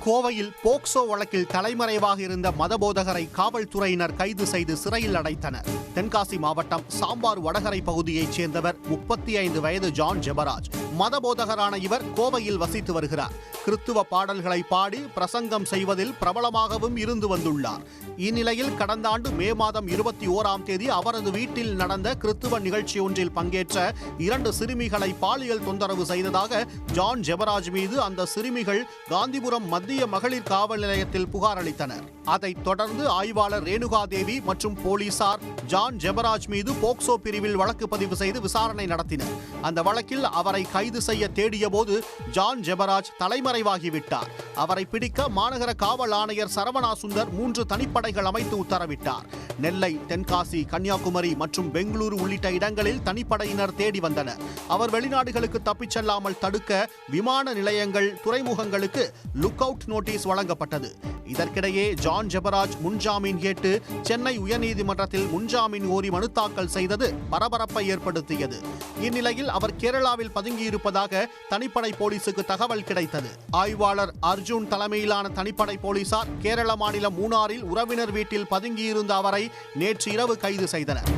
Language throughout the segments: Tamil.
கோவையில் போக்சோ வழக்கில் தலைமறைவாக இருந்த மதபோதகரை காவல்துறையினர் கைது செய்து சிறையில் அடைத்தனர். தென்காசி மாவட்டம் சாம்பார் வடகரை பகுதியைச் சேர்ந்தவர் 35 வயது ஜான் ஜெபராஜ். மதபோதகரான இவர் கோவையில் வசித்து வருகிறார். கிறித்துவ பாடல்களை பாடி பிரசங்கம் செய்வதில் பிரபலமாகவும் இருந்து வந்துள்ளார். இந்நிலையில் கடந்த ஆண்டு மே மாதம் 21ஆம் தேதி அவரது வீட்டில் நடந்த கிறித்துவ நிகழ்ச்சி ஒன்றில் பங்கேற்ற 2 சிறுமிகளை பாலியல் தொந்தரவு செய்ததாக ஜான் ஜெபராஜ் மீது அந்த சிறுமிகள் காந்திபுரம் மத்திய மகளிர் காவல் நிலையத்தில் புகார் அளித்தனர். அதைத் தொடர்ந்து ஆய்வாளர் ரேணுகாதேவி மற்றும் போலீசார் ஜான் ஜெபராஜ் மீது போக்சோ பிரிவில் வழக்கு பதிவு செய்து விசாரணை நடத்தினர். அந்த வழக்கில் அவரை கைது செய்ய தேடிய போது ஜான் ஜெபராஜ் தலைமறைவாகிவிட்டார். அவரை பிடிக்க மாநகர காவல் ஆணையர் சரவணா சுந்தர் 3 தனிப்படைகள் அமைத்து உத்தரவிட்டார். நெல்லை, தென்காசி, கன்னியாகுமரி மற்றும் பெங்களூரு உள்ளிட்ட இடங்களில் தனிப்படையினர் தேடி வந்தனர். அவர் வெளிநாடுகளுக்கு தப்பிச் செல்லாமல் தடுக்க விமான நிலையங்கள், துறைமுகங்களுக்கு லுக் அவுட் நோட்டீஸ் வழங்கப்பட்டது. இதற்கிடையே ஜான் ஜெபராஜ் முன்ஜாமீன் கேட்டு சென்னை உயர்நீதிமன்றத்தில் முன்ஜாமீன் கோரி மனு தாக்கல் செய்தது பரபரப்பை ஏற்படுத்தியது. இந்நிலையில் அவர் கேரளாவில் பதுங்கியிருப்பதாக தனிப்படை போலீசுக்கு தகவல் கிடைத்தது. ஆய்வாளர் அர்ஜுன் தலைமையிலான தனிப்படை போலீசார் கேரள மாநிலம் மூணாறில் உறவினர் வீட்டில் பதுங்கியிருந்த அவரை நேற்று இரவு கைது செய்தனர்.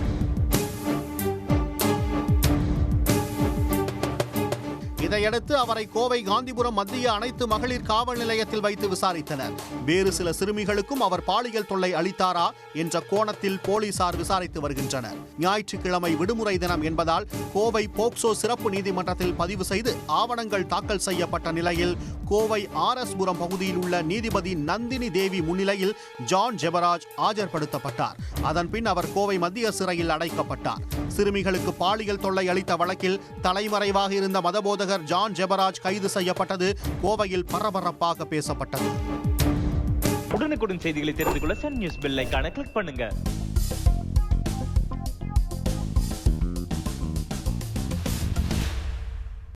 இதையடுத்து அவரை கோவை காந்திபுரம் மத்திய அனைத்து மகளிர் காவல் நிலையத்தில் வைத்து விசாரித்தனர். வேறு சில சிறுமிகளுக்கும் அவர் பாலியல் தொல்லை அளித்தாரா என்ற கோணத்தில் போலீசார் விசாரித்து வருகின்றனர். ஞாயிற்றுக்கிழமை விடுமுறை தினம் என்பதால் கோவை போக்சோ சிறப்பு நீதிமன்றத்தில் பதிவு செய்து ஆவணங்கள் தாக்கல் செய்யப்பட்ட நிலையில் கோவை RS புரம் பகுதியில் உள்ள நீதிபதி நந்தினி தேவி முன்னிலையில் ஜான் ஜெபராஜ் ஆஜர்படுத்தப்பட்டார். அதன்பின் அவர் கோவை மத்திய சிறையில் அடைக்கப்பட்டார். சிறுமிகளுக்கு பாலியல் தொல்லை அளித்த வழக்கில் தலைமறைவாக இருந்த மதபோதகர் ஜான் ஜெபராஜ் கைது செய்யப்பட்டது கோவையில் பரபரப்பாக பேசப்பட்டது. உடனுக்குடன் செய்திகளை தெரிந்து கொள்ள சன் நியூஸ் பெல் ஐகானை கிளிக் பண்ணுங்க.